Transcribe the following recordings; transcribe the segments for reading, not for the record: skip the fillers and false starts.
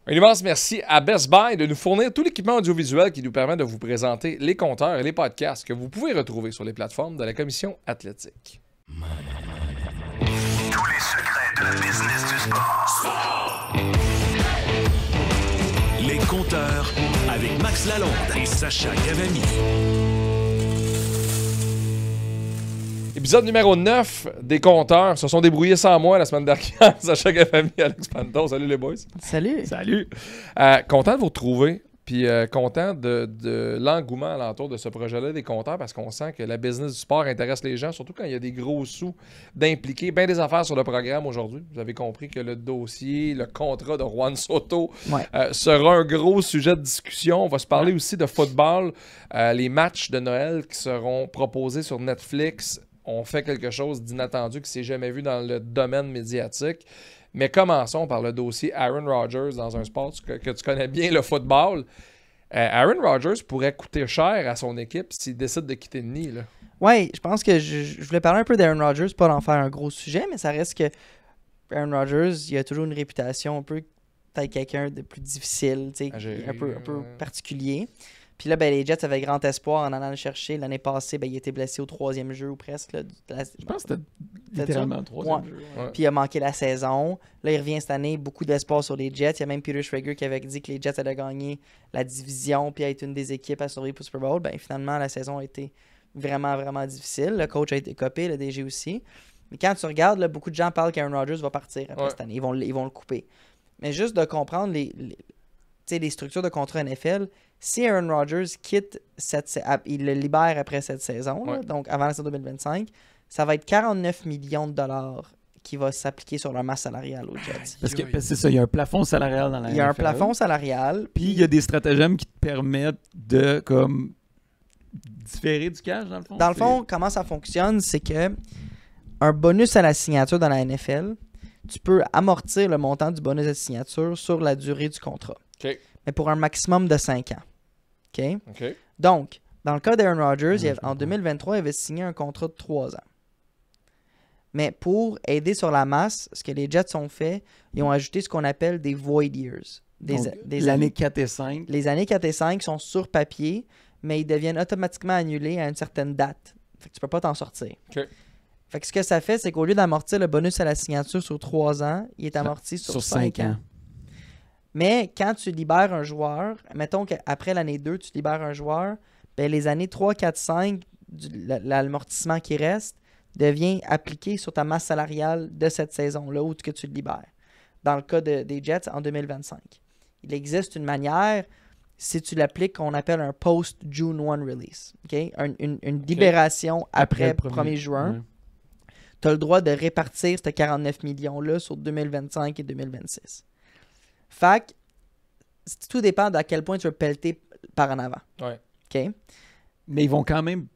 Un immense merci à Best Buy de nous fournir tout l'équipement audiovisuel qui nous permet de vous présenter les compteurs et les podcasts que vous pouvez retrouver sur les plateformes de la Commission athlétique. Tous les secrets de la business du sport. Les compteurs avec Max Lalonde et Sacha Gavami. Épisode numéro 9 des compteurs se sont débrouillés sans moi la semaine dernière. Sacha Gavami, Alex Panton. Salut les boys. Salut. Salut. Content de vous retrouver. Puis content de l'engouement alentour de ce projet-là des compteurs parce qu'on sent que la business du sport intéresse les gens, surtout quand il y a des gros sous d'impliquer. Bien des affaires sur le programme aujourd'hui. Vous avez compris que le dossier, le contrat de Juan Soto sera un gros sujet de discussion. On va se parler aussi de football. Les matchs de Noël qui seront proposés sur Netflix ont fait quelque chose d'inattendu qui ne s'est jamais vu dans le domaine médiatique. Mais commençons par le dossier Aaron Rodgers dans un sport que tu connais bien, le football. Aaron Rodgers pourrait coûter cher à son équipe s'il décide de quitter le nid. Oui, je pense que je voulais parler un peu d'Aaron Rodgers, pas d'en faire un gros sujet, mais ça reste que Aaron Rodgers, il a toujours une réputation un peu peut-être quelqu'un de plus difficile, un peu particulier. Puis là, les Jets avaient grand espoir en allant le chercher. L'année passée, il était blessé au 3e jeu ou presque. Là, je pense que c'était littéralement le 3e jeu. Ouais. Puis il a manqué la saison. Là, il revient cette année, beaucoup d'espoir sur les Jets. Il y a même Peter Schrager qui avait dit que les Jets allaient gagner la division puis être une des équipes à survivre pour le Super Bowl. Finalement, la saison a été vraiment, vraiment difficile. Le coach a été copé, le DG aussi. Mais quand tu regardes, là, beaucoup de gens parlent qu'Aaron Rodgers va partir après cette année. Ils vont le couper. Mais juste de comprendre les structures de contrat NFL, si Aaron Rodgers quitte, il le libère après cette saison, là, donc avant la saison 2025, ça va être 49 millions de dollars qui va s'appliquer sur leur masse salariale aux Jets. Parce que c'est ça, il y a un plafond salarial dans la NFL. Il y a un plafond salarial. Puis il y a des stratagèmes qui te permettent de différer du cash, dans le fond. Dans le fond, comment ça fonctionne, c'est que un bonus à la signature dans la NFL, tu peux amortir le montant du bonus de signature sur la durée du contrat. Okay. Mais pour un maximum de 5 ans. OK? Okay. Donc, dans le cas d'Aaron Rodgers, en 2023, il avait signé un contrat de 3 ans. Mais pour aider sur la masse, ce que les Jets ont fait, ils ont ajouté ce qu'on appelle des void years. Les années 4 et 5. Les années 4 et 5 sont sur papier, mais ils deviennent automatiquement annulés à une certaine date. Fait que tu peux pas t'en sortir. Okay. Fait que ce que ça fait, c'est qu'au lieu d'amortir le bonus à la signature sur 3 ans, il est amorti sur 5 ans. Mais quand tu libères un joueur, mettons qu'après l'année 2, tu libères un joueur, les années 3, 4, 5, l'amortissement qui reste devient appliqué sur ta masse salariale de cette saison-là où que tu le libères. Dans le cas des Jets, en 2025. Il existe une manière, si tu l'appliques, qu'on appelle un post-June 1 release. Okay? Une libération après le 1er juin. Ouais. Tu as le droit de répartir ces 49 millions-là sur 2025 et 2026. Fait que tout dépend d'à quel point tu veux pelleter par en avant. Ouais. OK? Mais ils vont quand même...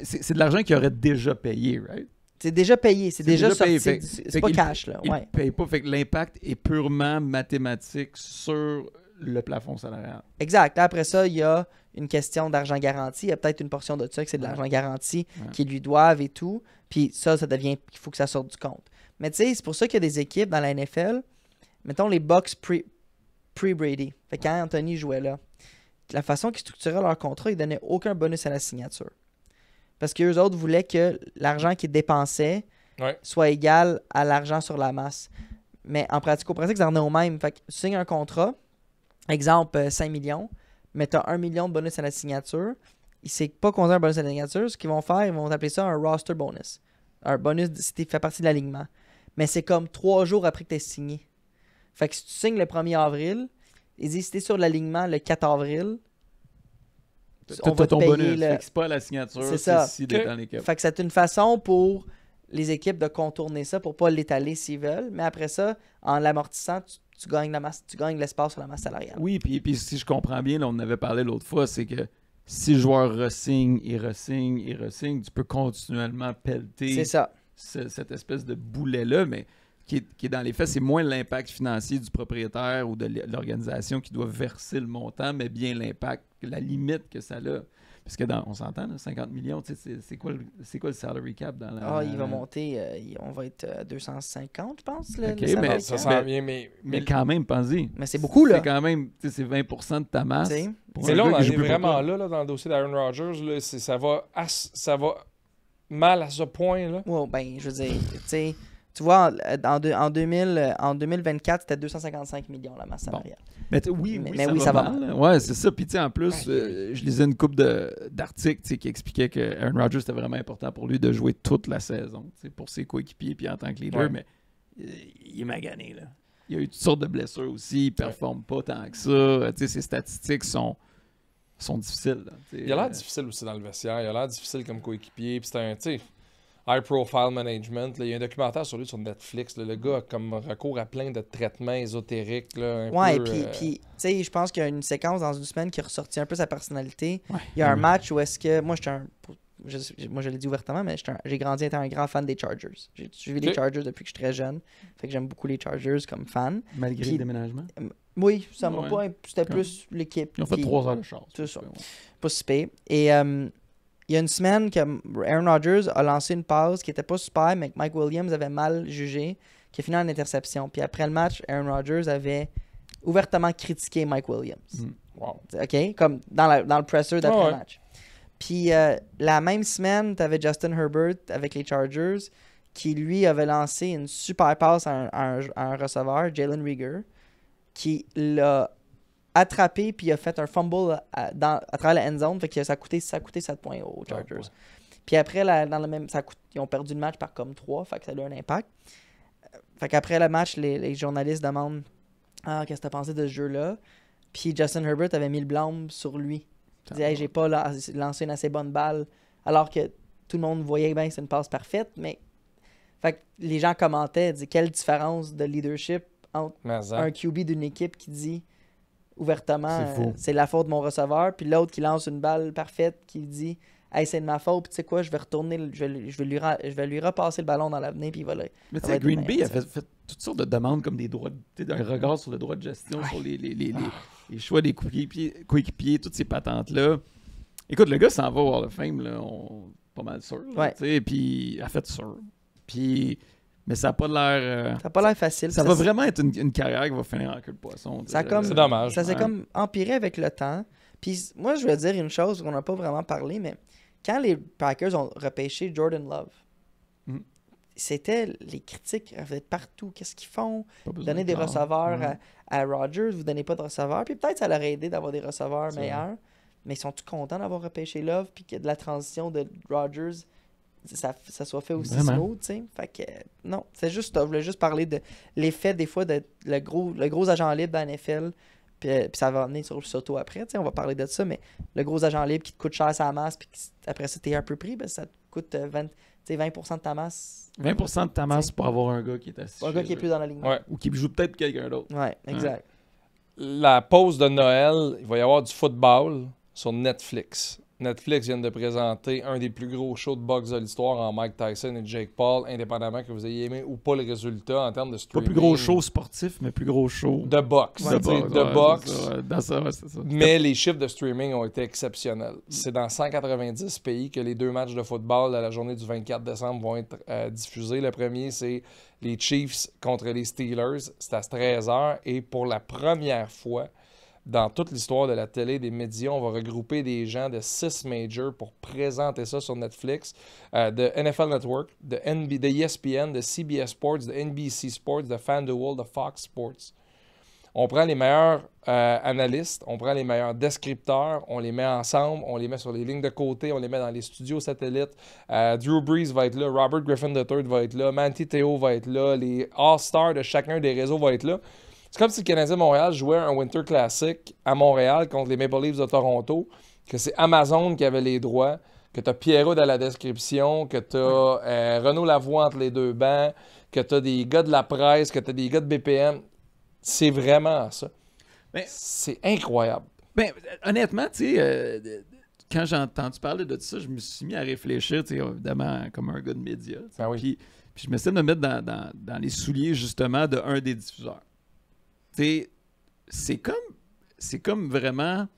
c'est de l'argent qu'ils auraient déjà payé, right? C'est déjà payé. C'est déjà sorti. Payé. C'est pas cash, là. Ils ne payent pas. Fait que l'impact est purement mathématique sur le plafond salarial. Exact. Après ça, il y a une question d'argent garanti. Il y a peut-être une portion de ça que c'est de l'argent garanti qu'ils lui doivent et tout. Puis ça devient... Il faut que ça sorte du compte. Mais tu sais, c'est pour ça qu'il y a des équipes dans la NFL... Mettons les Bucks pre-Brady. Fait que quand Anthony jouait là, la façon qu'ils structuraient leur contrat, ils ne donnaient aucun bonus à la signature. Parce qu'eux autres voulaient que l'argent qu'ils dépensaient soit égal à l'argent sur la masse. Mais en pratico-pratique, ça en est au même. Fait que tu signes un contrat, exemple 5 millions, mais tu as 1 million de bonus à la signature. C'est pas compter un bonus à la signature. Ce qu'ils vont faire, ils vont appeler ça un roster bonus. Un bonus si tu fais partie de l'alignement. Mais c'est comme 3 jours après que tu aies signé. Fait que si tu signes le 1er avril, ils disent si t'es sur l'alignement le 4 avril, on va te payer bonus. Fait que c'est pas à la signature, c'est si d'être dans l'équipe. Fait que c'est une façon pour les équipes de contourner ça pour pas l'étaler s'ils veulent. Mais après ça, en l'amortissant, tu gagnes la masse, tu gagnes l'espace sur la masse salariale. Oui, puis si je comprends bien, là, on en avait parlé l'autre fois, c'est que si le joueur re-signe, tu peux continuellement pelleter cette espèce de boulet-là, mais qui est dans les faits, c'est moins l'impact financier du propriétaire ou de l'organisation qui doit verser le montant, mais bien l'impact, la limite que ça a. Parce que on s'entend, là, 50 millions, c'est quoi le salary cap dans la... Ah, il va monter, on va être à 250, je pense. Là, OK, le salary mais cap. Ça s'en vient, mais quand même, pense-y. Mais c'est beaucoup, là. C'est quand même, c'est 20% de ta masse. T'sais. Pour mais un là, gars on en qui est joue plus vraiment pour toi. là, dans le dossier d'Aaron Rodgers. Là, ça va mal à ce point-là. Ouais, ben, je veux dire, tu vois, en 2024, c'était 255 millions la masse salariale. Mais oui, ça va mal. Ouais, c'est ça. Puis, en plus, je lisais une couple d'articles qui expliquaient que Aaron Rodgers, c'était vraiment important pour lui de jouer toute la saison pour ses coéquipiers puis en tant que leader. Mais il est magané, là. Il a eu toutes sortes de blessures aussi. Il ne performe pas tant que ça. Ses statistiques sont difficiles. Là, il a l'air difficile aussi dans le vestiaire. Il a l'air difficile comme coéquipier. Puis c'est un, high profile management. Là. Il y a un documentaire sur lui sur Netflix. Là. Le gars a comme recours à plein de traitements ésotériques. Là, puis tu sais, je pense qu'il y a une séquence dans une semaine qui a ressorti un peu sa personnalité. Ouais. Il y a un match où est-ce que... Moi, je l'ai dit ouvertement, mais j'ai grandi étant un grand fan des Chargers. J'ai suivi les Chargers depuis que je suis très jeune. Fait que j'aime beaucoup les Chargers comme fan. Malgré le déménagement? Oui, ça m'a pas... C'était plus l'équipe. Ils ont fait 3 heures de chance. C'est ça. Pas super. Et il y a une semaine que Aaron Rodgers a lancé une passe qui était pas super, mais que Mike Williams avait mal jugé, qui a fini en interception. Puis après le match, Aaron Rodgers avait ouvertement critiqué Mike Williams. Wow. OK? Comme dans le presser d'après le match. Puis la même semaine, tu avais Justin Herbert avec les Chargers qui, lui, avait lancé une super passe à un receveur, Jalen Reagor, qui l'a attrapé puis il a fait un fumble à travers la end zone. Fait que ça a coûté 7 points aux Chargers. Ouais. Puis après, ils ont perdu le match par comme 3. Fait que ça a eu un impact. Fait qu'après le match, les journalistes demandent « Ah, qu'est-ce que t'as pensé de ce jeu-là? » Puis Justin Herbert avait mis le blâme sur lui. Il disait hey, « J'ai pas lancé une assez bonne balle. » Alors que tout le monde voyait bien que c'est une passe parfaite. Mais fait que les gens commentaient, disaient « Quelle différence de leadership entre un QB d'une équipe qui dit ouvertement c'est la faute de mon receveur, puis l'autre qui lance une balle parfaite qui dit hey, c'est de ma faute, puis tu sais quoi, je vais retourner, je vais lui repasser le ballon dans l'avenir, puis il va là. Mais tu sais, Green Bay a fait toutes sortes de demandes comme des droits, un regard sur le droit de gestion, sur les choix des coéquipiers, toutes ces patentes-là. Écoute, le gars s'en va au Hall of Fame, là, pas mal sûr. Là, puis, en fait, sûr. Puis, mais ça n'a pas l'air... ça n'a pas l'air facile. Ça va vraiment être une carrière qui va finir en queue de poisson. C'est dommage. Ça s'est comme empiré avec le temps. Puis moi, je veux dire une chose qu'on n'a pas vraiment parlé, mais quand les Packers ont repêché Jordan Love, c'était les critiques partout. Qu'est-ce qu'ils font? Donner des receveurs à Rodgers, vous donnez pas de receveurs. Puis peut-être ça leur a aidé d'avoir des receveurs meilleurs. Mais ils sont tous contents d'avoir repêché Love puis que de la transition de Rodgers... Ça soit fait aussi smooth, tu sais. Fait que, non, c'est juste, je voulais juste parler de l'effet, des fois, de le gros agent libre dans la NFL, puis ça va venir sur Soto après, tu sais, on va parler de ça, mais le gros agent libre qui te coûte cher sa masse, puis après ça, t'es un peu pris, ben, ça te coûte 20% de ta masse. 20% de ta masse pour avoir un gars qui est assis. Un gars qui est plus dans la ligne. Ouais. Ou qui joue peut-être quelqu'un d'autre. Ouais, exact. La pause de Noël, il va y avoir du football sur Netflix. Netflix vient de présenter un des plus gros shows de boxe de l'histoire en Mike Tyson et Jake Paul, indépendamment que vous ayez aimé ou pas le résultat en termes de streaming. Pas plus gros show sportif, mais plus gros show de boxe. De boxe. C'est ça. Mais les chiffres de streaming ont été exceptionnels. C'est dans 190 pays que les 2 matchs de football à la journée du 24 décembre vont être diffusés. Le premier, c'est les Chiefs contre les Steelers. C'est à 13h. Et pour la première fois, dans toute l'histoire de la télé, des médias, on va regrouper des gens de 6 majors pour présenter ça sur Netflix, de NFL Network, de ESPN, de CBS Sports, de NBC Sports, de FanDuel, de Fox Sports. On prend les meilleurs analystes, on prend les meilleurs descripteurs, on les met ensemble, on les met sur les lignes de côté, on les met dans les studios satellites. Drew Brees va être là, Robert Griffin III va être là, Manti Te'o va être là, les All-Stars de chacun des réseaux vont être là. C'est comme si le Canadien de Montréal jouait un Winter Classic à Montréal contre les Maple Leafs de Toronto, que c'est Amazon qui avait les droits, que tu as Pierrot dans la description, que tu as Renaud Lavoie entre les 2 bancs, que tu as des gars de la presse, que tu as des gars de BPM. C'est vraiment ça. Ben, c'est incroyable. Ben, honnêtement, tu sais, quand j'ai entendu parler de ça, je me suis mis à réfléchir, tu sais, évidemment, comme un gars de médias. Ben oui. Puis je me suis de me mettre dans les souliers, justement, d'un des diffuseurs. C'est comme vraiment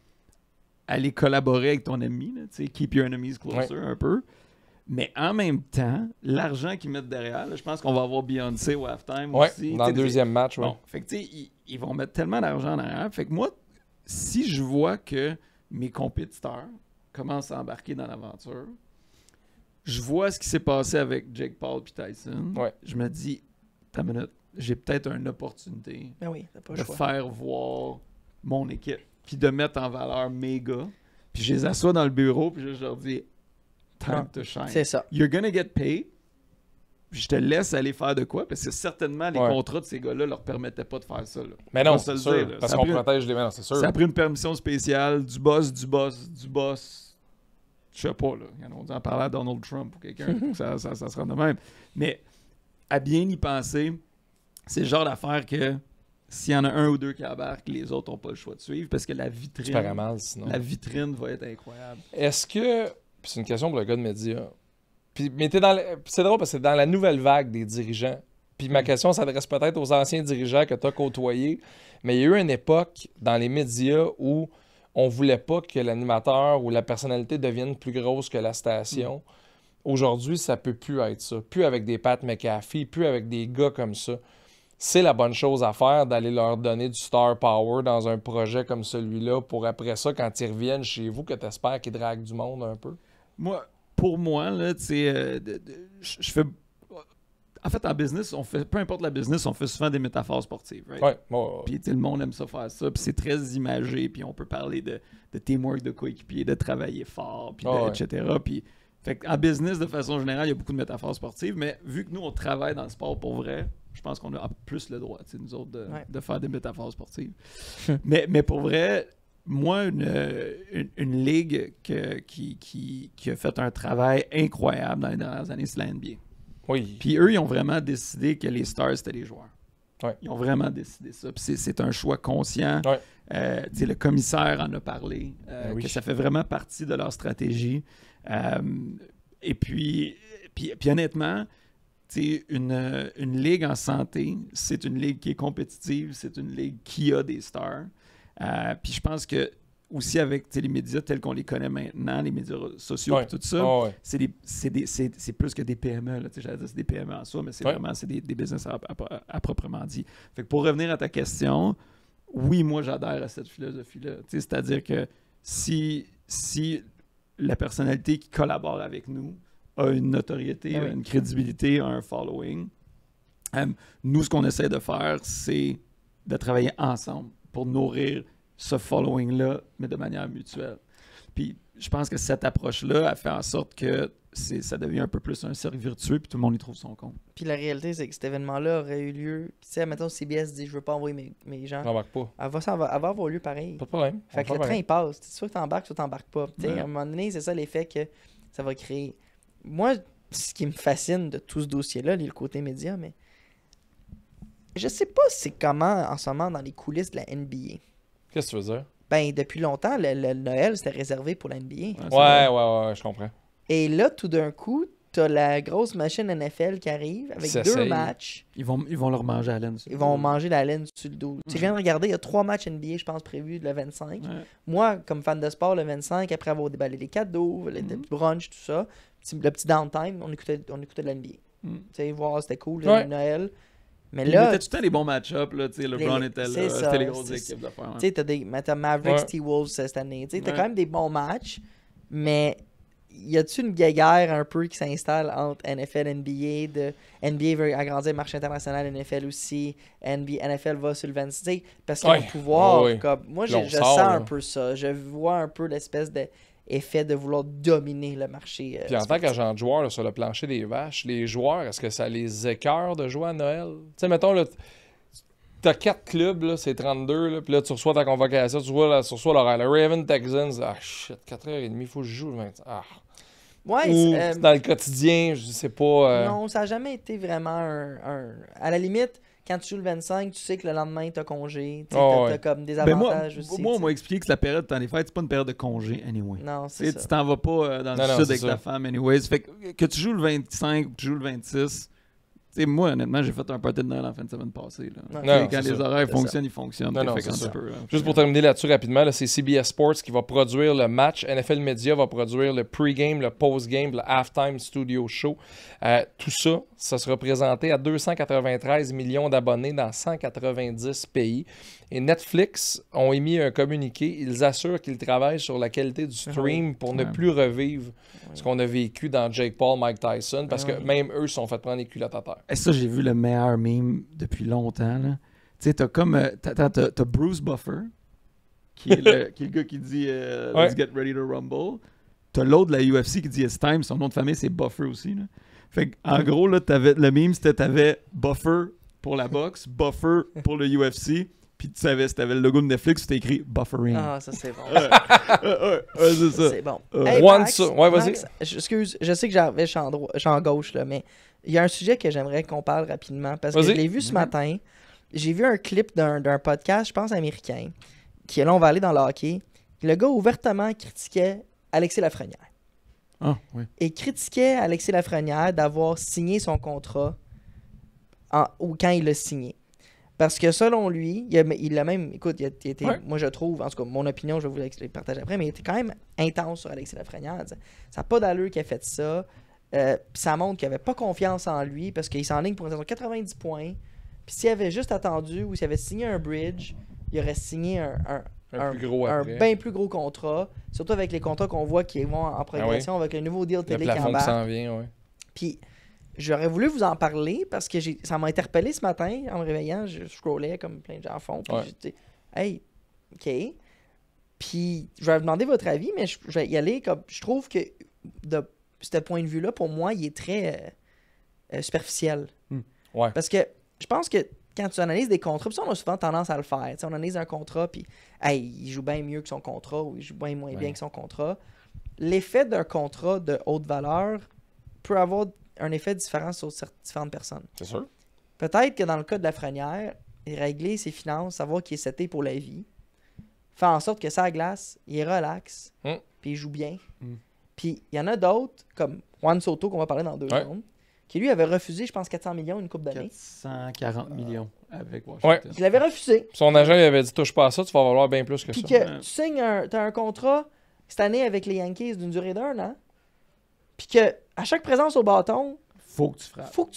aller collaborer avec ton ennemi, là, tu sais, keep your enemies closer un peu. Mais en même temps, l'argent qu'ils mettent derrière, là, je pense qu'on va avoir Beyoncé au halftime aussi. Dans le deuxième match, Bon, fait que tu sais, ils vont mettre tellement d'argent derrière. Fait que moi, si je vois que mes compétiteurs commencent à embarquer dans l'aventure, je vois ce qui s'est passé avec Jake Paul et Tyson. Je me dis, t'as une minute, j'ai peut-être une opportunité de faire voir mon équipe, puis de mettre en valeur mes gars. Puis je les assois dans le bureau, puis je leur dis, time to shine. C'est ça. You're gonna get paid. Je te laisse aller faire de quoi, parce que certainement, les contrats de ces gars-là leur permettaient pas de faire ça. Là. Mais non, c'est sûr, parce qu'on protège les mains, c'est sûr. Ça a pris une permission spéciale du boss. Je sais pas, là. On dit en parler à Donald Trump ou quelqu'un, ça se rend de même. Mais à bien y penser, c'est le genre d'affaire que s'il y en a un ou deux qui embarquent, les autres n'ont pas le choix de suivre, parce que la vitrine va être incroyable. Est-ce que... c'est une question pour le gars de médias. Mais c'est drôle parce que c'est dans la nouvelle vague des dirigeants. Puis ma question s'adresse peut-être aux anciens dirigeants que tu as côtoyés. Mais il y a eu une époque dans les médias où on voulait pas que l'animateur ou la personnalité devienne plus grosse que la station. Aujourd'hui, ça peut plus être ça. Plus avec des Pat McAfee, plus avec des gars comme ça. C'est la bonne chose à faire d'aller leur donner du star power dans un projet comme celui-là pour après ça, quand ils reviennent chez vous, que tu espères qu'ils draguent du monde un peu. Pour moi, là, tu sais, je fais... En fait, en business, peu importe la business, on fait souvent des métaphores sportives, right? Puis le monde aime ça faire ça, puis c'est très imagé, puis on peut parler de teamwork, de coéquipier, de travailler fort, puis etc. Puis, en business, de façon générale, il y a beaucoup de métaphores sportives, mais vu que nous, on travaille dans le sport pour vrai, je pense qu'on a plus le droit, nous autres, de faire des métaphores sportives. mais pour vrai... Moi, une ligue qui a fait un travail incroyable dans les dernières années, c'est la NBA. Oui. Puis eux, ils ont vraiment décidé que les stars, c'était les joueurs. Ouais. Ils ont vraiment décidé ça. Puis c'est un choix conscient. Le commissaire en a parlé, que ça fait vraiment partie de leur stratégie. Et puis honnêtement, une ligue en santé, c'est une ligue qui est compétitive, c'est une ligue qui a des stars. Puis je pense que aussi avec les médias tels qu'on les connaît maintenant, les médias sociaux et tout ça, c'est plus que des PME. Là, j'allais dire c'est des PME en soi, mais c'est vraiment des business à proprement dit. Fait que pour revenir à ta question, oui, moi j'adhère à cette philosophie-là. C'est-à-dire que si la personnalité qui collabore avec nous a une notoriété, a une crédibilité, a un following, nous, ce qu'on essaie de faire, c'est de travailler ensemble pour nourrir ce following-là, mais de manière mutuelle. Puis je pense que cette approche-là a fait en sorte que ça devient un peu plus un cercle vertueux, puis tout le monde y trouve son compte. Puis la réalité, c'est que cet événement-là aurait eu lieu. Tu sais, mettons, CBS dit « Je veux pas envoyer mes gens ». J'embarque pas. Elle va avoir lieu pareil. Pas de problème. Fait que le train, il passe. Soit que t'embarques, soit t'embarques pas. Tu sais, à un moment donné, c'est ça l'effet que ça va créer. Moi, ce qui me fascine de tout ce dossier-là, le côté média, mais je sais pas c'est comment, en ce moment, dans les coulisses de la NBA. Qu'est-ce que tu veux dire? Ben, depuis longtemps, le Noël, c'était réservé pour la NBA. Ouais, je comprends. Et là, tout d'un coup, t'as la grosse machine NFL qui arrive avec deux matchs. Ils vont leur manger la laine. Ils vont manger la laine sur le dos. Tu viens de regarder, il y a 3 matchs NBA, je pense, prévus le 25. Moi, comme fan de sport, le 25, après avoir déballé les cadeaux, le brunch, tout ça, le petit downtime, on écoutait de la NBA. Tu sais, voir, c'était cool, le Noël. Mais là, il mettait tout le temps les bons match-ups, là, LeBron était là, c'était les grosses équipes de faire. Tu sais, t'as Mavericks, T-Wolves cette année. Tu sais, t'as quand même des bons matchs, mais y a-tu une guéguerre un peu qui s'installe entre NFL et NBA? NBA veut agrandir le marché international, NFL aussi, NFL va sur le 26, parce qu'ils ont le pouvoir. Comme, moi, je sens un peu ça. Je vois un peu l'espèce d'effet de vouloir dominer le marché. Puis en tant qu'agent de joueur, là, sur le plancher des vaches, les joueurs, est-ce que ça les écœure de jouer à Noël? Tu sais, mettons, là, t'as 4 clubs, là, c'est 32, là, puis là, tu reçois ta convocation, tu reçois l'horaire. Le Raven Texans, 4h30, il faut que je joue le 20. C'est dans le quotidien, je sais pas. Non, ça n'a jamais été vraiment un... À la limite, quand tu joues le 25, tu sais que le lendemain, t'as congé. T'as comme des avantages aussi. Moi, on m'a expliqué que la période de temps des fêtes, c'est pas une période de congé, anyway. Non, c'est ça. Tu t'en vas pas dans le sud avec ta femme, anyways. Fait que tu joues le 25 ou que tu joues le 26, sais, moi, honnêtement, j'ai fait un party de Noël en fin de semaine passée. Là. Non, quand les horaires fonctionnent, ils fonctionnent. Non, Fait c'est ça. peu, là. Juste pour terminer là-dessus rapidement, là, c'est CBS Sports qui va produire le match. NFL Media va produire le pre-game, le post-game, le halftime studio show. Tout ça, ça sera présenté à 293 millions d'abonnés dans 190 pays. Et Netflix ont émis un communiqué. Ils assurent qu'ils travaillent sur la qualité du stream pour ne plus revivre ce qu'on a vécu dans Jake Paul, Mike Tyson, parce que même eux se sont fait prendre les culottes à terre. Et ça, j'ai vu le meilleur meme depuis longtemps. Tu sais, t'as comme... t'as Bruce Buffer, qui est le gars qui dit Let's get ready to rumble. T'as l'autre de la UFC qui dit It's time. Son nom de famille, c'est Buffer aussi. Là. Fait en gros, là, le meme, c'était t'avais Buffer pour la boxe, Buffer pour le UFC, puis tu savais, si t'avais le logo de Netflix, c'était écrit Buffering. Ah, ça, c'est bon. C'est ça. C'est bon. Max, vas-y. Max, excuse, je sais que j'avais champ gauche, là, mais il y a un sujet que j'aimerais qu'on parle rapidement, parce que je l'ai vu ce matin. J'ai vu un clip d'un podcast, je pense, américain, qui est là, on va aller dans le hockey. Le gars ouvertement critiquait Alexis Lafrenière. Ah, oui. Et critiquait Alexis Lafrenière d'avoir signé son contrat ou quand il l'a signé. Parce que selon lui, il a même, écoute, il était, moi je trouve, en tout cas mon opinion, je vais vous la partager après, mais il était quand même intense sur Alexis Lafrenière. Ça n'a pas d'allure qu'il a fait ça. Puis ça montre qu'il n'avait pas confiance en lui parce qu'il s'enligne pour une saison 90 points. Puis s'il avait juste attendu ou s'il avait signé un bridge, il aurait signé un bien plus gros contrat. Surtout avec les contrats qu'on voit qui vont en progression avec le nouveau deal télé qui embarque. S'en vient, oui. Puis j'aurais voulu vous en parler parce que ça m'a interpellé ce matin en me réveillant. Je scrollais comme plein de gens font. Puis j'étais, hey, OK. Puis je vais vous demander votre avis, mais je vais y aller comme. Je trouve que de ce point de vue-là, pour moi, il est très superficiel. Ouais. Parce que je pense que quand tu analyses des contrats, puis ça, on a souvent tendance à le faire. T'sais, on analyse un contrat, puis hey, il joue bien mieux que son contrat ou il joue bien moins bien que son contrat. L'effet d'un contrat de haute valeur peut avoir un effet différent sur différentes personnes. C'est sûr. Peut-être que dans le cas de Lafrenière, régler ses finances, savoir qu'il est seté pour la vie, faire en sorte que ça glace, il est relax, puis il joue bien. Puis il y en a d'autres, comme Juan Soto, qu'on va parler dans 2 secondes, qui lui avait refusé, je pense, 400 millions une couple d'années. 440 millions avec Washington. Il avait refusé. Son agent lui avait dit touche pas à ça, tu vas valoir bien plus que puis ça. Puis que tu signes t'as un contrat cette année avec les Yankees d'une durée d'1 an, puis que à chaque présence au bâton, faut que tu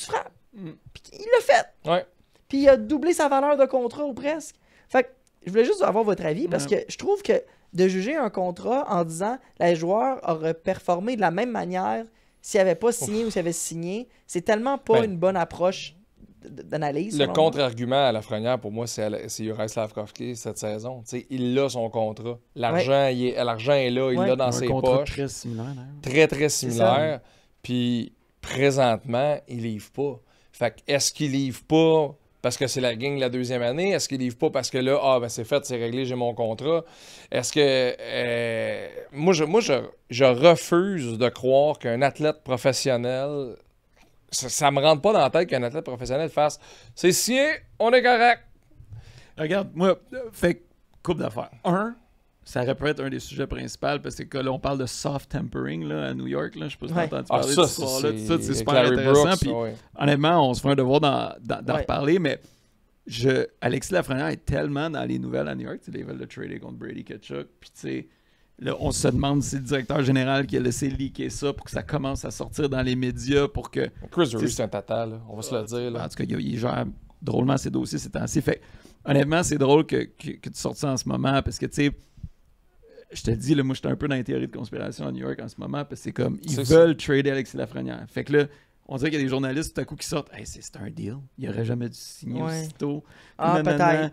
frappes. Puis il l'a fait. Ouais. Puis il a doublé sa valeur de contrat ou presque. Fait que je voulais juste avoir votre avis parce que je trouve que de juger un contrat en disant les joueurs auraient performé de la même manière s'il n'avait pas signé ou s'il avait signé, c'est tellement pas une bonne approche d'analyse. Le contre-argument à Lafrenière, pour moi, c'est Juraj Slafkovský cette saison. T'sais, il a son contrat. L'argent est là, il l'a dans ses poches. Très similaire. Très, très similaire. Puis présentement, il livre pas. Fait que est-ce qu'il livre pas parce que c'est la gang de la deuxième année? Est-ce qu'il livre pas parce que là, c'est fait, c'est réglé, j'ai mon contrat? Est-ce que... Moi, je refuse de croire qu'un athlète professionnel... Ça me rentre pas dans la tête qu'un athlète professionnel fasse « C'est signé, on est correct! » Regarde, moi, fait couple d'affaires. Ça aurait pu être un des sujets principaux parce que là, on parle de soft tempering là, à New York. Là. Je sais pas si tu as entendu parler de cette histoire-là. C'est super intéressant. Puis, honnêtement, on se fait un devoir d'en reparler, mais Alexis Lafrenière est tellement dans les nouvelles à New York. Ils veulent le trader contre Brady Tkachuk. Puis, tu sais, là, on se demande si c'est le directeur général qui a laissé leaker ça pour que ça commence à sortir dans les médias pour que... Chris Drury, c'est un tata, là. On va se le dire. Là. En tout cas, il gère drôlement ses dossiers ces temps-ci. Fait honnêtement, c'est drôle que tu sortes ça en ce moment parce que, tu sais, je te dis, là, moi, j'étais un peu dans les théories de conspiration à New York en ce moment parce que c'est comme, ils veulent trader Alexis Lafrenière. Fait que là, on dirait qu'il y a des journalistes tout à coup qui sortent, hey, c'est un deal, il aurait jamais dû signer aussitôt. Peut-être.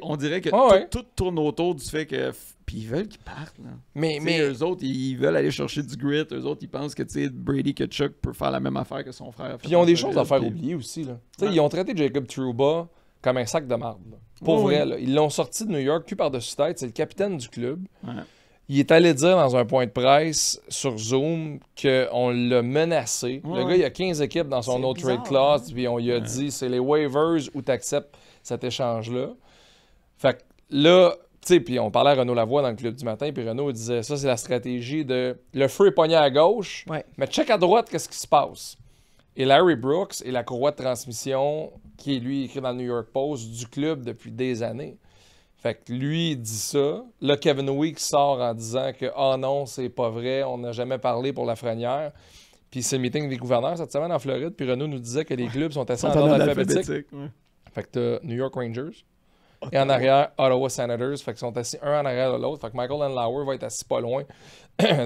On dirait que tout tourne autour du fait que. Puis ils veulent qu'ils partent. Là. Mais eux autres, ils veulent aller chercher du grit. Eux autres, ils pensent que Brady Tkachuk peut faire la même affaire que son frère. Puis ils ont des choses à faire oublier aussi. Là. Ils ont traité Jacob Trouba comme un sac de marde. Pour vrai, là. Ils l'ont sorti de New York, cul par-dessus tête. C'est le capitaine du club. Ouais. Il est allé dire dans un point de presse sur Zoom qu'on l'a menacé. Ouais. Le gars, il a 15 équipes dans son no trade clause, puis on lui a dit c'est les waivers où tu acceptes cet échange-là. Fait que là, tu sais, puis on parlait à Renaud Lavoie dans le club du matin, puis Renaud disait ça, c'est la stratégie de le feu est pogné à gauche, mais check à droite, qu'est-ce qui se passe. Et Larry Brooks est la courroie de transmission qui est, lui, écrit dans le New York Post du club depuis des années. Fait que lui, il dit ça. Là, Kevin Weeks sort en disant que « Ah non, c'est pas vrai, on n'a jamais parlé pour Lafrenière. » Puis c'est le meeting des gouverneurs cette semaine en Floride. Puis Renaud nous disait que les clubs sont assez en ordre alphabétique. Ouais. Fait que t'as New York Rangers. Et en arrière, Ottawa Senators. Fait qu'ils sont assis un en arrière de l'autre. Fait que Michael Andlauer va être assis pas loin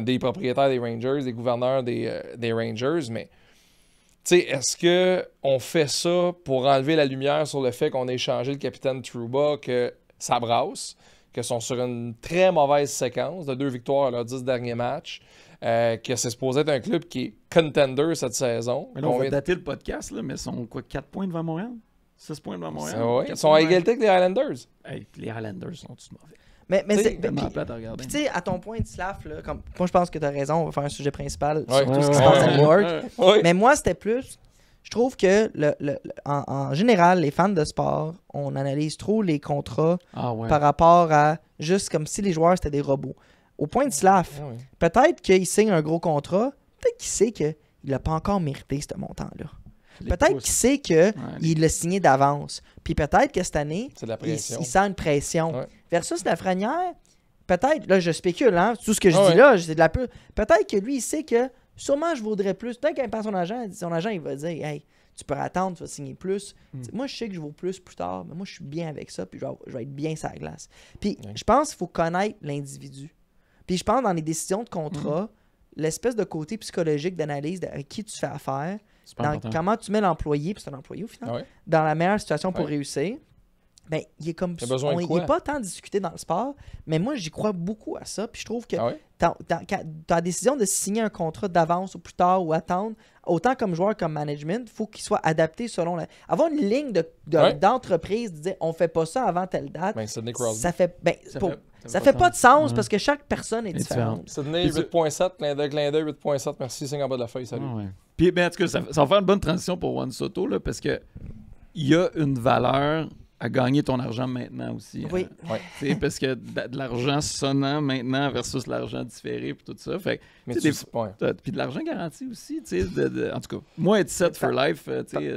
des propriétaires des Rangers, des gouverneurs des Rangers. Mais, tu sais, est-ce qu'on fait ça pour enlever la lumière sur le fait qu'on a échangé le capitaine Trouba, que ça brasse, qu'ils sont sur une très mauvaise séquence de 2 victoires à leurs 10 derniers matchs, que c'est supposé être un club qui est contender cette saison. Mais là, on va dater le podcast, là, mais ils sont quoi, 4 points devant Montréal? 6 points devant Montréal? Ouais, ils sont à égalité avec les Highlanders. Hey, les Highlanders sont-ils mauvais? Mais c'est tellement plate à regarder. Puis tu sais, à ton point, Slaf, là, comme moi je pense que tu as raison, on va faire un sujet principal Ouais. sur tout ce qui se passe à New York. Ouais. Mais moi, c'était plus. Je trouve que en général, les fans de sport, on analyse trop les contrats par rapport à juste comme si les joueurs c'était des robots. Au point de Slaf, peut-être qu'il signe un gros contrat, peut-être qu'il sait qu'il n'a pas encore mérité ce montant-là. Peut-être qu'il sait qu'il l'a signé d'avance. Puis peut-être que cette année, il sent une pression. Ouais. Versus Lafrenière, peut-être, là je spécule, hein, tout ce que je dis là, c'est de la peur. Peut-être que lui, il sait que sûrement je vaudrais plus. Peut-être qu'il pense son agent il va dire hey, tu peux attendre, tu vas signer plus. Moi, je sais que je vaux plus tard, mais moi, je suis bien avec ça, puis je vais être bien sur la glace. Puis je pense qu'il faut connaître l'individu. Puis je pense dans les décisions de contrat, l'espèce de côté psychologique d'analyse avec qui tu fais affaire, dans comment tu mets l'employé, puis c'est un employé au final, dans la meilleure situation pour réussir. Ben, il est comme il n'est pas tant discuté dans le sport, mais moi j'y crois beaucoup à ça. Puis je trouve que ta décision de signer un contrat d'avance ou plus tard ou attendre, autant comme joueur comme management, il faut qu'il soit adapté selon avoir une ligne d'entreprise, de dire on fait pas ça avant telle date. Ben, Sidney Crosby. Ça fait pas de sens parce que chaque personne est différente. Sidney 8.7, clin d'œil 8.7, merci, signe en bas de la feuille, salut. Puis ben, en tout cas, ça va faire une bonne transition pour Juan Soto là, parce que il y a une valeur à gagner ton argent maintenant aussi. Oui. Parce que de l'argent sonnant maintenant versus l'argent différé et tout ça. Fait, mais puis de l'argent garanti aussi. En tout cas, moi, être set for life,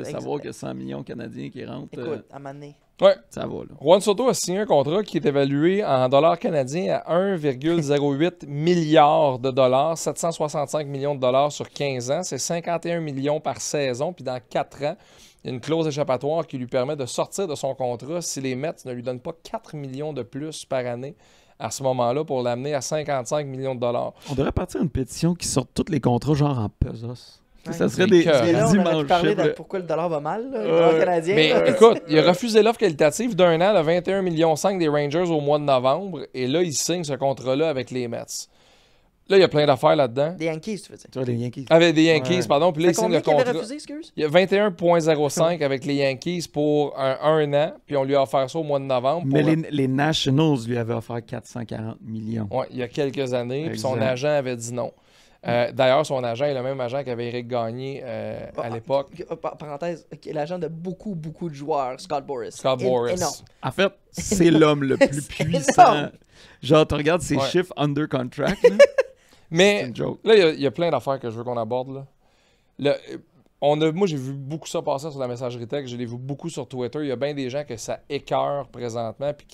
savoir qu'il y a 100 millions Canadiens qui rentrent. Écoute, à m'amener. Ouais. Ça va, là. Juan Soto a signé un contrat qui est évalué en dollars canadiens à 1,08 milliard de dollars, 765 millions de dollars sur 15 ans. C'est 51 millions par saison. Puis dans 4 ans, il y a une clause échappatoire qui lui permet de sortir de son contrat si les Mets ne lui donnent pas 4 millions de plus par année à ce moment-là pour l'amener à 55 millions de dollars. On devrait partir une pétition qui sorte tous les contrats genre en pesos. Ouais. Ça serait des dimanches. Parler de pourquoi le dollar va mal, le dollar canadien. Mais écoute, il a refusé l'offre qualitative d'un an de 21,5 millions des Rangers au mois de novembre et là, il signe ce contrat-là avec les Mets. Là, il y a plein d'affaires là-dedans. Des Yankees, tu veux dire. Tu vois, les Yankees. Avec des Yankees, pardon. Puis là, il signe le contrat. Refusé, excuse? Il y a 21,05 avec les Yankees pour un an, puis on lui a offert ça au mois de novembre. Mais les Nationals lui avaient offert 440 millions. Oui, il y a quelques années, puis son agent avait dit non. D'ailleurs, son agent est le même agent qu'avait Éric Gagné à l'époque. Parenthèse, l'agent de beaucoup de joueurs, Scott Boras. Scott Boras. Énorme. En fait, c'est l'homme le plus puissant. Genre, tu regardes ses chiffres under contract. Là. Mais là, il y a plein d'affaires que je veux qu'on aborde. Là. Moi, j'ai vu beaucoup ça passer sur la messagerie texte. Je l'ai vu beaucoup sur Twitter. Il y a bien des gens que ça écœure présentement puis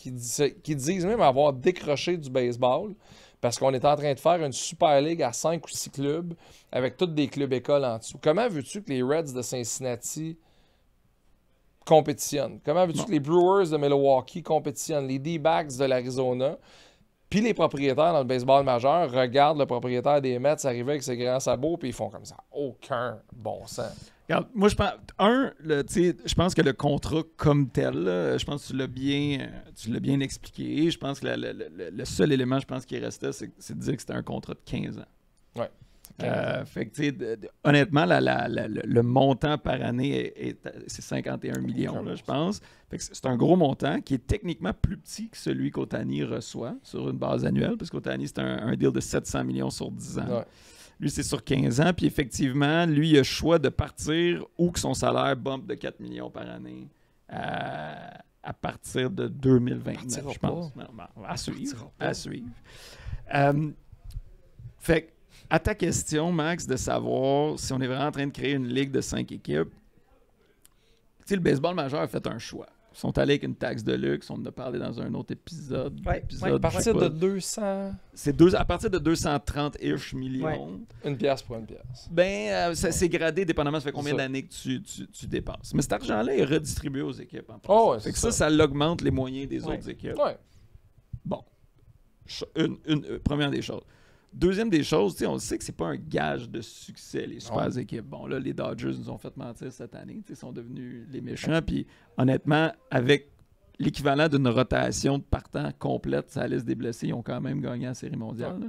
qui disent même avoir décroché du baseball parce qu'on est en train de faire une Super League à 5 ou 6 clubs avec tous des clubs-écoles en dessous. Comment veux-tu que les Reds de Cincinnati compétitionnent? Comment veux-tu que les Brewers de Milwaukee compétitionnent? Les D-backs de l'Arizona? Puis les propriétaires dans le baseball majeur regardent le propriétaire des Mets arriver avec ses grands sabots puis ils font comme ça. Aucun bon sens. Regarde, moi, je pense que le contrat comme tel, là, je pense que tu l'as bien expliqué. Je pense que le seul élément, je pense, qui restait, c'est de dire que c'était un contrat de 15 ans. Ouais. Fait que, honnêtement, le montant par année, c'est 51 millions, là, je pense. Fait que c'est un gros montant qui est techniquement plus petit que celui qu'Otani reçoit sur une base annuelle, parce qu'Otani, c'est un deal de 700 millions sur 10 ans. Ouais. Lui, c'est sur 15 ans. Puis effectivement, lui, il a le choix de partir ou que son salaire bump de 4 millions par année à partir de 2029, je pense. Non, à suivre. Fait que à ta question, Max, de savoir si on est vraiment en train de créer une ligue de 5 équipes, tu sais, le baseball majeur a fait un choix. Ils sont allés avec une taxe de luxe, on en a parlé dans un autre épisode. À partir de 200... à partir de 230-ish millions. Une pièce pour une pièce. Ben, c'est gradé dépendamment, ça fait combien d'années que tu dépasses. Mais cet argent-là est redistribué aux équipes. Fait que ça l'augmente les moyens des autres équipes. Ouais. Bon. Première des choses. Deuxième des choses, on sait que c'est pas un gage de succès, les super équipes. Bon, là, les Dodgers nous ont fait mentir cette année. Ils sont devenus les méchants. Puis, honnêtement, avec l'équivalent d'une rotation de partant complète sur la liste des blessés, ils ont quand même gagné la Série mondiale. Là.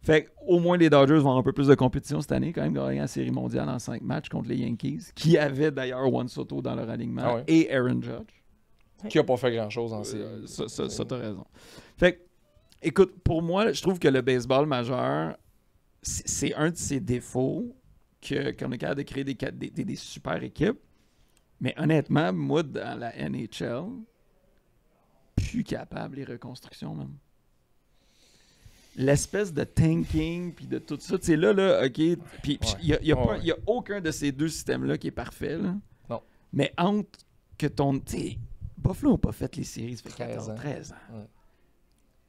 Fait qu'au moins, les Dodgers vont avoir un peu plus de compétition cette année, quand même gagner la Série mondiale en 5 matchs contre les Yankees, qui avaient d'ailleurs Juan Soto dans leur alignement et Aaron Judge. Qui n'a pas fait grand-chose en série. Ça, t'as raison. Fait que, écoute, pour moi, je trouve que le baseball majeur, c'est un de ses défauts qu'on est capable de créer des super équipes. Mais honnêtement, moi, dans la NHL, plus capable les reconstructions, même. L'espèce de tanking, puis de tout ça, tu sais, là, OK, puis il n'y a aucun de ces deux systèmes-là qui est parfait, là. Non. Mais entre que ton... Tu sais, Buffalo n'a pas fait les séries, ça fait 13 ans. Ouais.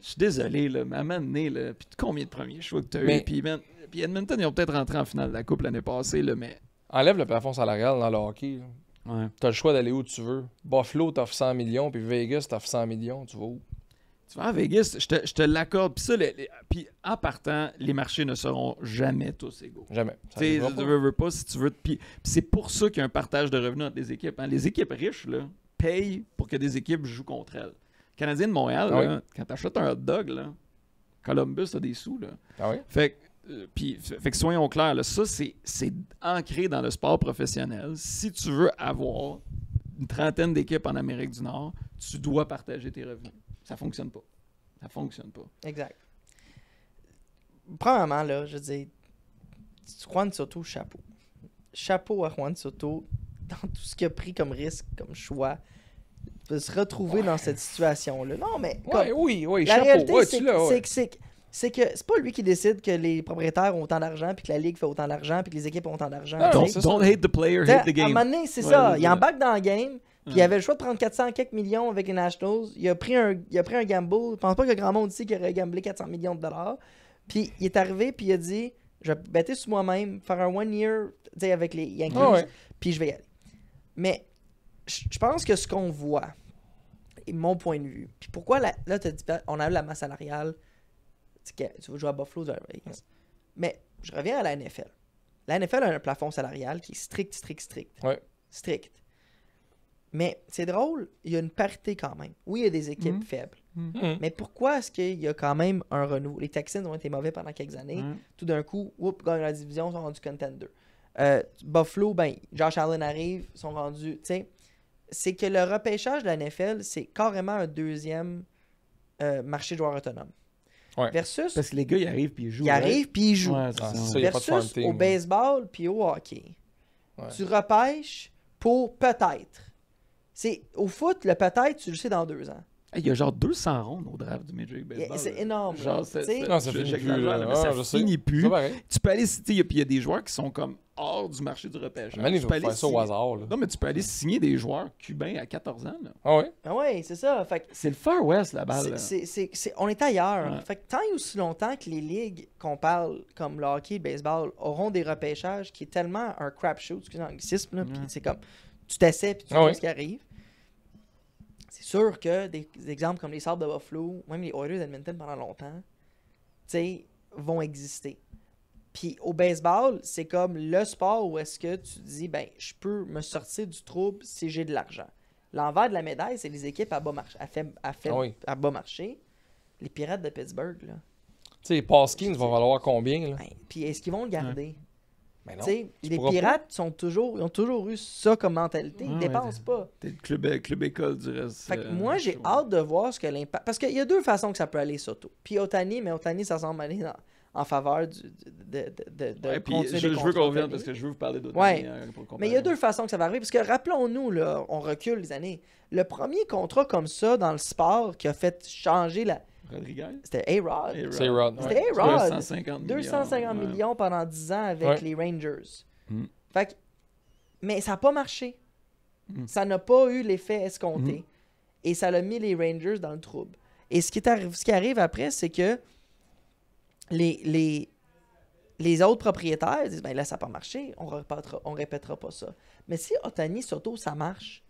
Je suis désolé, là, mais à un moment donné, là, puis combien de premiers choix que tu as eu? Puis Edmonton, ils ont peut-être rentré en finale de la Coupe l'année passée, là, mais... Enlève le plafond salarial dans le hockey. Ouais. Tu as le choix d'aller où tu veux. Buffalo t'offre 100 millions, puis Vegas t'offre 100 millions. Tu vas où? Tu vas à Vegas, je te l'accorde. Puis ça, puis en partant, les marchés ne seront jamais tous égaux. Jamais. Tu veux pas si tu veux. Puis c'est pour ça qu'il y a un partage de revenus entre les équipes. Hein. Les équipes riches là, payent pour que des équipes jouent contre elles. Le Canadien de Montréal, là, quand tu achètes un hot dog, là, Columbus a des sous. Là. Ah oui? Fait que soyons clairs, là, ça, c'est ancré dans le sport professionnel. Si tu veux avoir une trentaine d'équipes en Amérique du Nord, tu dois partager tes revenus. Ça fonctionne pas. Ça fonctionne pas. Exact. Premièrement, là, je veux dire, Juan Soto, chapeau. Chapeau à Juan Soto dans tout ce qu'il a pris comme risque, comme choix, de se retrouver dans cette situation-là. Non, mais... Oui, la chapeau. réalité, c'est que c'est pas lui qui décide que les propriétaires ont autant d'argent, puis que la Ligue fait autant d'argent, puis que les équipes ont autant d'argent. Don't hate the player, hate the game. À un moment donné, c'est ça. Il embarque dans le game, puis il avait le choix de prendre 400 quelques millions avec les Nationals. Il a pris un gamble. Je pense pas qu'il y a grand monde ici qui aurait gamblé 400 millions de dollars. Puis il est arrivé, puis il a dit, je vais bêter sur moi-même, faire un one year avec les Yankees, puis je vais y aller. Mais je pense que ce qu'on voit, et mon point de vue, puis pourquoi là tu as dit, on a eu la masse salariale, tu veux jouer à Buffalo, mais je reviens à la NFL. La NFL a un plafond salarial qui est strict. Ouais. Strict. Mais c'est drôle, il y a une parité quand même. Oui, il y a des équipes faibles. Mais pourquoi est-ce qu'il y a quand même un renouveau? Les Texans ont été mauvais pendant quelques années. Tout d'un coup, gagnent la division, sont rendus contender. Buffalo, Josh Allen arrive, sont rendus... C'est que le repêchage de la NFL, c'est carrément un deuxième marché de joueurs autonomes. Ouais. Versus... Parce que les gars, ils arrivent puis ils jouent. Ils jouent. Ouais, Versus au baseball puis au hockey. Ouais. Tu repêches pour peut-être. Au foot, le peut-être, tu le sais dans 2 ans. Il y a genre 200 rondes au draft du Major League Baseball. C'est énorme. Non, ça finit plus. Ça finit plus. Tu peux aller, il y a des joueurs qui sont comme hors du marché du repêchage. Mais ils vont faire ça au hasard. Là. Non, mais tu peux aller signer des joueurs cubains à 14 ans. Là. Ah oui? Ah oui, c'est ça. Fait que c'est le Far West, la balle. On est ailleurs. Ouais. Fait que tant et aussi longtemps que les ligues qu'on parle, comme le hockey, le baseball, auront des repêchages qui est tellement un crapshoot, excusez l'anglicisme, puis c'est comme, tu t'essaies puis tu vois ce qui arrive. C'est sûr que des exemples comme les Sabres de Buffalo, même les Oilers d'Edmonton pendant longtemps, vont exister. Puis au baseball, c'est comme le sport où est-ce que tu dis, je peux me sortir du trouble si j'ai de l'argent. L'envers de la médaille, c'est les équipes à bas marché. À bas marché. Les Pirates de Pittsburgh, là. Tu sais, Paskins va valoir combien, là? Puis est-ce qu'ils vont le garder? Mais non, les Pirates ils ont toujours eu ça comme mentalité. Ils ne dépensent pas. T'es le club école du reste. Fait que moi, j'ai hâte de voir ce que l'impact... Parce qu'il y a 2 façons que ça peut aller, Soto. Puis Ohtani, ça semble aller en faveur de continuer je veux qu'on revienne parce que je veux vous parler d'Ohtani. Mais il y a 2 façons que ça va arriver. Parce que rappelons-nous, là, on recule les années. Le premier contrat comme ça dans le sport qui a fait changer Rodriguez? C'était A-Rod. C'est A-Rod. C'était A-Rod. 250 250 millions pendant 10 ans avec les Rangers. Fait que, mais ça n'a pas marché. Ça n'a pas eu l'effet escompté. Et ça l'a mis les Rangers dans le trouble. Et ce qui arrive après, c'est que les autres propriétaires disent, ben là, ça n'a pas marché, on répétera pas ça. Mais si Ohtani, Soto, ça marche,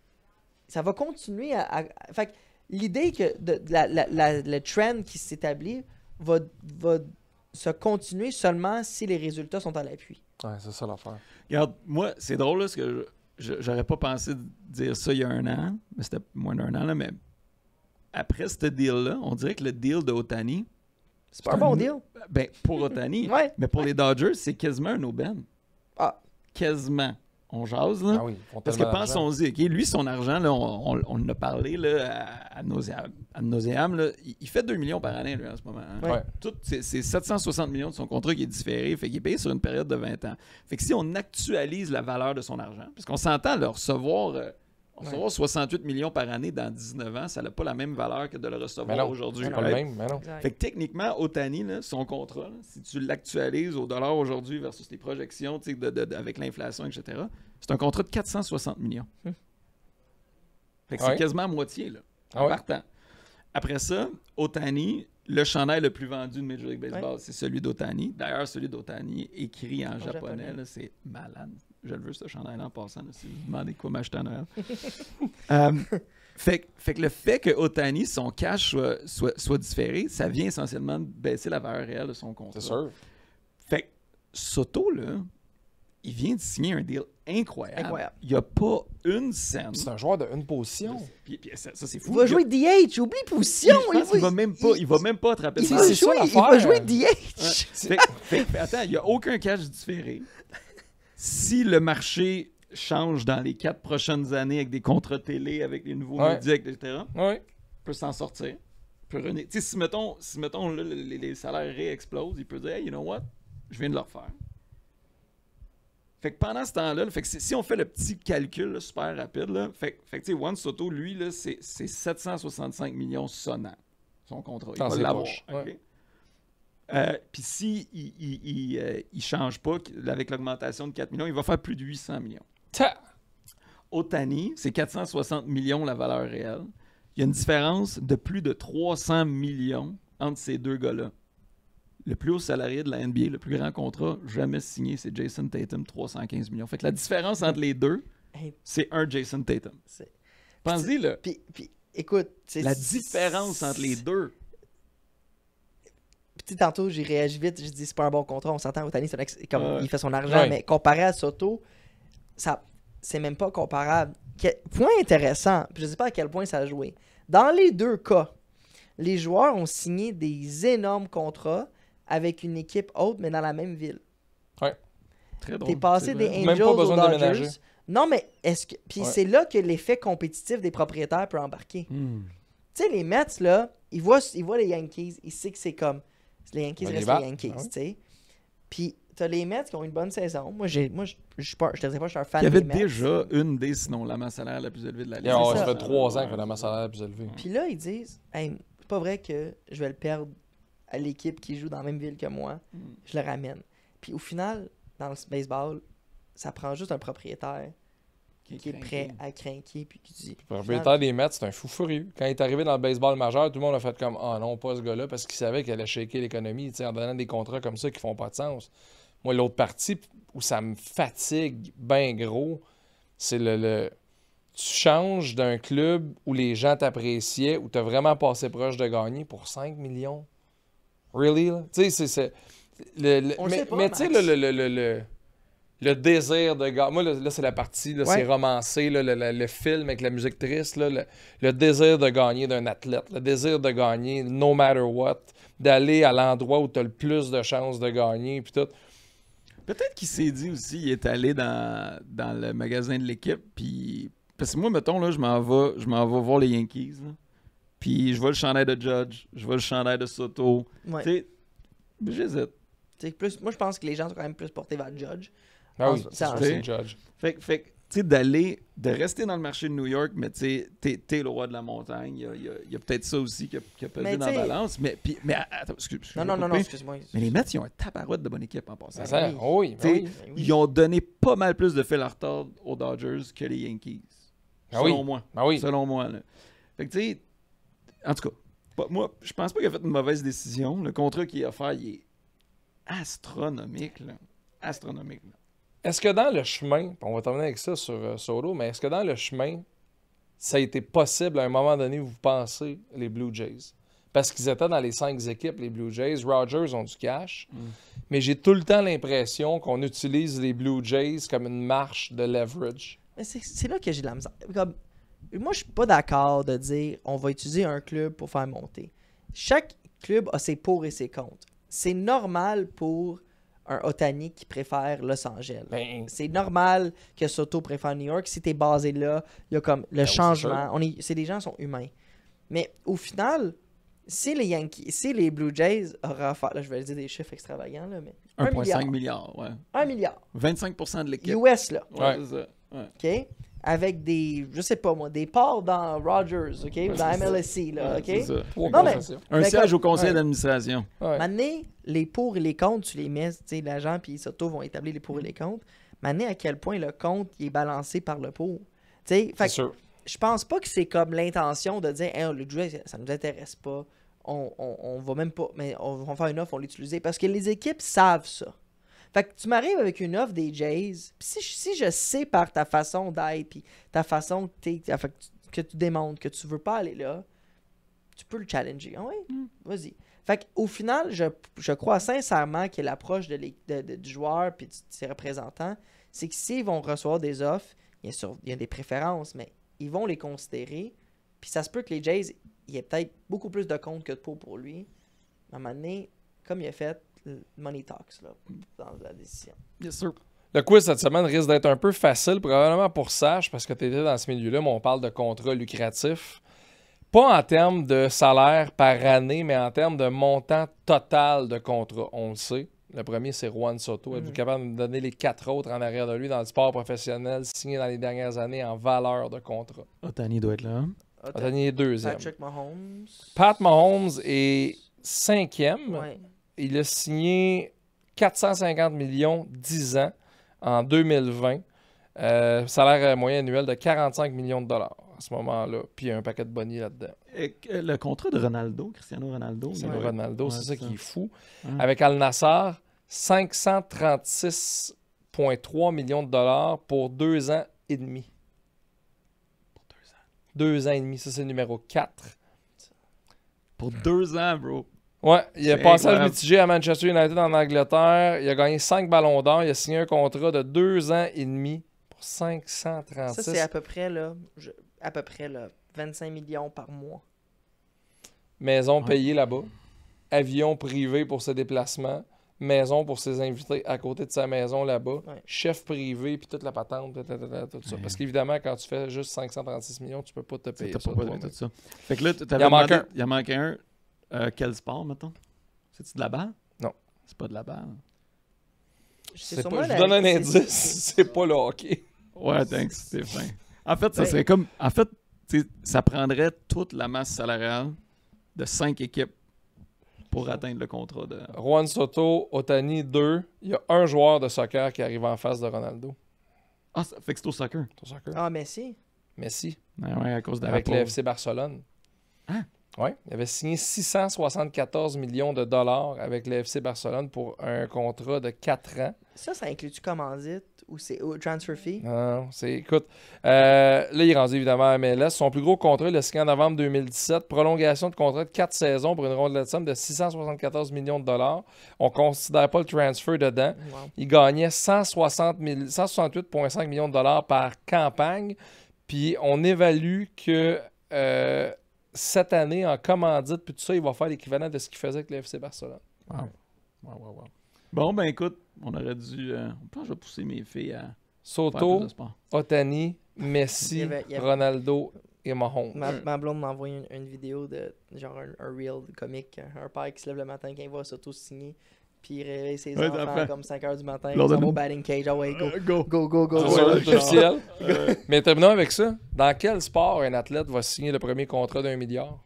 ça va continuer à... Fait que l'idée que le trend qui s'établit va se continuer seulement si les résultats sont à l'appui. Ouais, c'est ça l'affaire. Regarde, moi, c'est drôle, là, parce que j'aurais pas pensé dire ça il y a un an, mais c'était moins d'un an, là, mais après ce deal-là, on dirait que le deal de Ohtani... C'est pas un bon deal. Ben, pour Ohtani, Ouais. mais pour les Dodgers, c'est quasiment un aubaine. Ah. Quasiment. On jase, là. Ah oui, ils font Parce que tellement d'argent. pensons-y, OK, lui, son argent, là, on en a parlé là, à nauséam, là, il fait 2 millions par année, lui, en ce moment. Hein. Ouais. C'est 760 millions de son contrat qui est différé, fait qu'il est payé sur une période de 20 ans. Fait que si on actualise la valeur de son argent, parce qu'on s'entend, là, recevoir 68 millions par année dans 19 ans, ça n'a pas la même valeur que de le Mais recevoir non, aujourd'hui. c'est pas le même, mais non. Fait que techniquement, Ohtani, là, son contrat, là, si tu l'actualises au dollar aujourd'hui versus les projections tu sais, avec l'inflation, etc., c'est un contrat de 460 millions. Fait que c'est quasiment à moitié, là, en partant. Après ça, Ohtani, le chandail le plus vendu de Major League Baseball, c'est celui d'Ohtani. D'ailleurs, celui d'Ohtani, écrit en japonais, là, c'est malade. Je le veux, ce chandail-là, en passant. Là, si vous me demandez quoi m'acheter à Noël. Fait que le fait que Ohtani, son cash soit différé, ça vient essentiellement de baisser la valeur réelle de son contrat. C'est sûr. Fait que Soto, là, il vient de signer un deal incroyable. Il n'y a pas une scène. C'est un joueur de une position. Puis ça c'est fou. Il va jouer DH, oublie position. Il va même pas attraper le c'est ballon. ça Il va jouer DH. Ouais. Fait que, attends, il n'y a aucun cash différé. Si le marché change dans les 4 prochaines années avec des contrats télé, avec les nouveaux médias, etc., Ouais. il peut s'en sortir. Tu sais, si mettons là, les salaires réexplosent, il peut dire, hey, you know what, je viens de le refaire. Fait que pendant ce temps-là, fait que si on fait le petit calcul là, super rapide, là, fait que tu sais, Juan Soto, lui, là, c'est 765 millions sonnants, son contrat. Il va l'avoir. Okay? Puis si il change pas avec l'augmentation de 4 millions, il va faire plus de 800 millions. Ohtani, c'est 460 millions la valeur réelle. Il y a une différence de plus de 300 millions entre ces deux gars-là. Le plus haut salarié de la NBA, le plus grand contrat jamais signé, c'est Jason Tatum, 315 millions. Fait que la différence entre les deux, c'est un Jason Tatum. Pensez-y, là. Puis écoute... La différence entre les deux... Puis tantôt, j'ai réagi vite, j'ai dit c'est pas un bon contrat, on s'entend, Ohtani, il fait son argent, mais comparé à Soto, c'est même pas comparable. Point intéressant, puis je sais pas à quel point ça a joué. Dans les deux cas, les joueurs ont signé des énormes contrats avec une équipe haute, mais dans la même ville. Ouais. Très drôle. T'es passé des Même Angels pas besoin aux de Dodgers. déménager. Non, mais est-ce que... Puis c'est là que l'effet compétitif des propriétaires peut embarquer. Tu sais, les Mets, là, ils voient les Yankees, ils savent que c'est comme... Les Yankees restent les Yankees, tu sais. Puis t'as les Mets qui ont une bonne saison. Moi, je te dirais pas, je suis un fan des Mets. Il y avait déjà une des, sinon, la masse salariale la plus élevée de la Ligue. Ça fait 3 ans que la masse salariale est plus élevée. Puis là, ils disent, hey, c'est pas vrai que je vais le perdre à l'équipe qui joue dans la même ville que moi. Je le ramène. Puis au final, dans le baseball, ça prend juste un propriétaire qui est prêt à craquer. Puis qui dit, le propriétaire des Mets, c'est un fou furieux. Quand il est arrivé dans le baseball majeur, tout le monde a fait comme « Ah non, pas ce gars-là », parce qu'il savait qu'il allait shaker l'économie en donnant des contrats comme ça qui font pas de sens. Moi, l'autre partie où ça me fatigue bien gros, c'est tu changes d'un club où les gens t'appréciaient, où tu as vraiment passé proche de gagner pour 5 millions. Really? Tu sais, c'est... Mais tu sais, le désir de gagner... Moi, là, c'est la partie, là, c'est romancé, là, le film avec la musique triste, là, le désir de gagner d'un athlète, le désir de gagner no matter what, d'aller à l'endroit où tu as le plus de chances de gagner, puis tout. Peut-être qu'il s'est dit aussi, il est allé dans le magasin de l'équipe, puis... Parce que moi, mettons, là, je m'en vais voir les Yankees, là. Puis je vois le chandail de Judge, je vois le chandail de Soto. Ouais. Tu sais, j'hésite. Moi, je pense que les gens sont quand même plus portés vers le Judge. Ah oui, c'est c'est Judge. Fait sais, de rester dans le marché de New York, mais tu sais, t'es le roi de la montagne. Il y a peut-être ça aussi qui a pesé dans la balance. Mais attends, non, excuse-moi. Mais les Mets, ils ont un tabarouette de bonne équipe en passant. Oui. Ils ont donné pas mal plus de fil à retordre aux Dodgers que les Yankees. Selon moi. Selon moi. Là. Fait que tu sais, en tout cas, moi, je pense pas qu'il a fait une mauvaise décision. Le contrat qu'il a offert, il est astronomique. Là. Astronomique. Là. Est-ce que dans le chemin, on va terminer avec ça sur Soto, mais est-ce que dans le chemin, ça a été possible à un moment donné, vous pensez, les Blue Jays? Parce qu'ils étaient dans les 5 équipes, les Blue Jays. Rogers ont du cash. Mais j'ai tout le temps l'impression qu'on utilise les Blue Jays comme une marche de leverage. Mais c'est là que j'ai de la misère. Comme, moi, je suis pas d'accord de dire on va utiliser un club pour faire monter. Chaque club a ses pour et ses contre. C'est normal pour un Ohtani qui préfère Los Angeles. C'est normal que Soto préfère New York. Si tu es basé là, il y a comme le changement. C'est des gens qui sont humains. Mais au final, si les Yankees, si les Blue Jays auraient offert, là je vais dire des chiffres extravagants, là, mais 1,5 milliard, ouais. 1 milliard. 25% de l'équipe. US, là. Ouais, c'est ça. Ouais. OK? Avec des, je sais pas moi, des parts dans Rogers, OK? Ou dans MLSC, là, OK? C'est ça. Non, mais, un siège au conseil d'administration. Maintenant, les pour et les contre, tu les mets, tu sais, l'agent puis Soto vont établir les pour et les contre. Maintenant, à quel point le contre il est balancé par le pour. Tu sais, fait que je pense pas que c'est comme l'intention de dire, hey, le jeu, ça nous intéresse pas. On va même pas, mais on va faire une offre, on l'utilise. Parce que les équipes savent ça. Fait que tu m'arrives avec une offre des Jays, puis si je sais par ta façon d'être, puis ta façon que tu démontres que tu veux pas aller là, tu peux le challenger. Ah oui? Vas-y. Fait qu'au final, je crois sincèrement que l'approche du joueur puis de ses représentants, c'est que s'ils vont recevoir des offres, bien sûr, il y a des préférences, mais ils vont les considérer. Puis ça se peut que les Jays, il y ait peut-être beaucoup plus de compte que de pour lui. À un moment donné, comme il a fait, money talks là, dans la décision. Yes, sir. Le quiz cette semaine risque d'être un peu facile, probablement pour Sach, parce que tu étais dans ce milieu-là, mais on parle de contrats lucratifs. Pas en termes de salaire par année, mais en termes de montant total de contrat. On le sait. Le premier, c'est Juan Soto. Êtes-vous capable de me donner les 4 autres en arrière de lui dans le sport professionnel signés dans les dernières années en valeur de contrat? Ohtani doit être là. Ohtani est deuxième. Patrick Mahomes. Pat Mahomes est 5e. Ouais. Il a signé 450 millions 10 ans en 2020. Salaire moyen annuel de 45 millions de dollars à ce moment-là. Puis il y a un paquet de bonnies là-dedans. Le contrat de Ronaldo, Cristiano Ronaldo. Ronaldo, c'est ça qui est fou. Ouais. Avec Al Nassr, 536,3 millions de dollars pour 2 ans et demi. Pour 2 ans et demi, ça c'est le numéro 4. Pour 2 ans, bro. Ouais, il a C'est passé incroyable. à mitigé à Manchester United en Angleterre. Il a gagné 5 ballons d'or. Il a signé un contrat de 2 ans et demi pour 536. Ça, c'est à peu près, là, 25 millions par mois. Maison payée là-bas. Avion privé pour ses déplacements. Maison pour ses invités à côté de sa maison là-bas. Ouais. Chef privé, puis toute la patente, tout ça. Parce qu'évidemment, quand tu fais juste 536 millions, tu peux pas te payer T'as ça. pas toi-même. tout ça. Fait que là, Il en manque un. Il en manque un. Quel sport, mettons? C'est-tu de la balle? Non. C'est pas de la balle. C'est pas, je vous donne un indice, c'est pas le hockey. Ouais, thanks, c'est fin. En fait, ça serait comme... En fait, ça prendrait toute la masse salariale de 5 équipes pour atteindre le contrat de... Juan Soto, Ohtani, 2. Il y a un joueur de soccer qui arrive en face de Ronaldo. Ah, ça fait que c'est au soccer. Au soccer. Ah, Messi. Messi, Ouais, à cause de avec la le pause. FC Barcelone. Hein? Oui, il avait signé 674 millions de dollars avec le FC Barcelone pour un contrat de 4 ans. Ça inclut-tu commandite ou c'est transfer fee? Non, écoute, là, il est rendu évidemment à MLS. Son plus gros contrat, il a signé en novembre 2017. Prolongation de contrat de 4 saisons pour une ronde de somme de 674 millions de dollars. On ne considère pas le transfer dedans. Wow. Il gagnait 168,5 millions de dollars par campagne. Puis on évalue que cette année, en commandite, puis tout ça, il va faire l'équivalent de ce qu'il faisait avec le FC Barcelone. Wow. Bon, ben écoute, on aurait dû... je pense que je vais pousser mes filles à faire plus Soto, de sport. Ohtani, Messi, Il y avait- Ronaldo et Mahomes. Ma blonde m'a envoyé une vidéo de genre un reel comique, un père qui se lève le matin quand il voit Soto signer, puis il réveille ses Ouais, enfants comme 5 h du matin. Lors Ils de sont nous. au batting cage. Ah ouais, go. Go. Go. C'est Ouais, sûr, officiel. Mais terminons avec ça. Dans quel sport un athlète va signer le premier contrat d'1 milliard?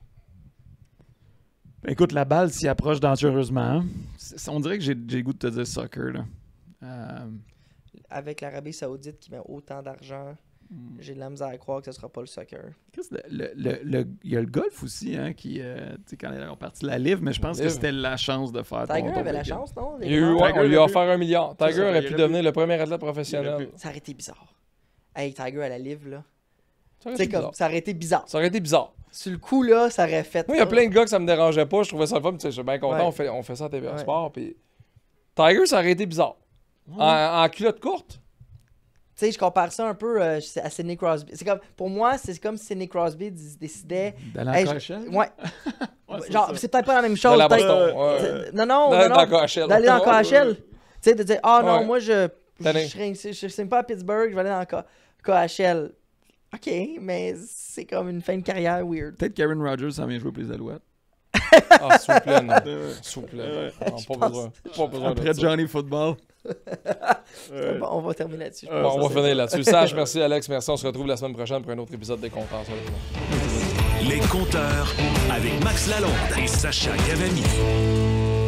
Écoute, la balle s'y approche dangereusement. Hein. On dirait que j'ai le goût de te dire soccer. Là. Avec l'Arabie Saoudite qui met autant d'argent, j'ai de la misère à croire que ce sera pas le soccer. Il y a le golf aussi, hein, qui, tu sais, quand ils ont parti la livre, mais je pense que c'était la chance de faire Tiger ton avait la week-end. chance, non? On lui a offert 1 milliard. C'est Tiger ça, aurait il pu aurait devenir le premier athlète professionnel. Ça aurait été bizarre. Hey, Tiger à la livre, là. Ça aurait C'est été comme, bizarre. ça aurait été bizarre. Ça aurait été bizarre. Sur le coup, là, ça aurait fait. Moi, il y a plein de gars que ça me dérangeait pas. Je trouvais ça le fun. Tu sais, je suis bien content. Ouais. On fait ça à TVA Ouais. Sport. Puis Tiger, ça aurait été bizarre. En culotte courte. Tu sais, je compare ça un peu à Sidney Crosby. C'est comme, pour moi, c'est comme si Sidney Crosby décidait. D'aller en Hey, KHL? Ouais. Ouais, Genre, ça. c'est peut-être pas la même chose. D'aller à peut-être- Boston. Ouais. Non. D'aller dans KHL. D'aller dans KHL. Tu sais, de dire, ah non, Ouais. moi, je Tanné. signe pas à Pittsburgh, je vais aller dans KHL. OK, mais c'est comme une fin de carrière weird. Peut-être Karen Rodgers s'en vient jouer pour les Alouettes. Ah, s'il vous plaît, non. S'il vous plaît. Non, pas besoin. Pas besoin Après de ça. Johnny Football. Bon, on va terminer là-dessus. je Bon, pense. on va finir là-dessus. Sage, merci Alex, merci. On se retrouve la semaine prochaine pour un autre épisode des Compteurs sur le Tour. Les compteurs avec Max Lalonde et Sacha Gavami.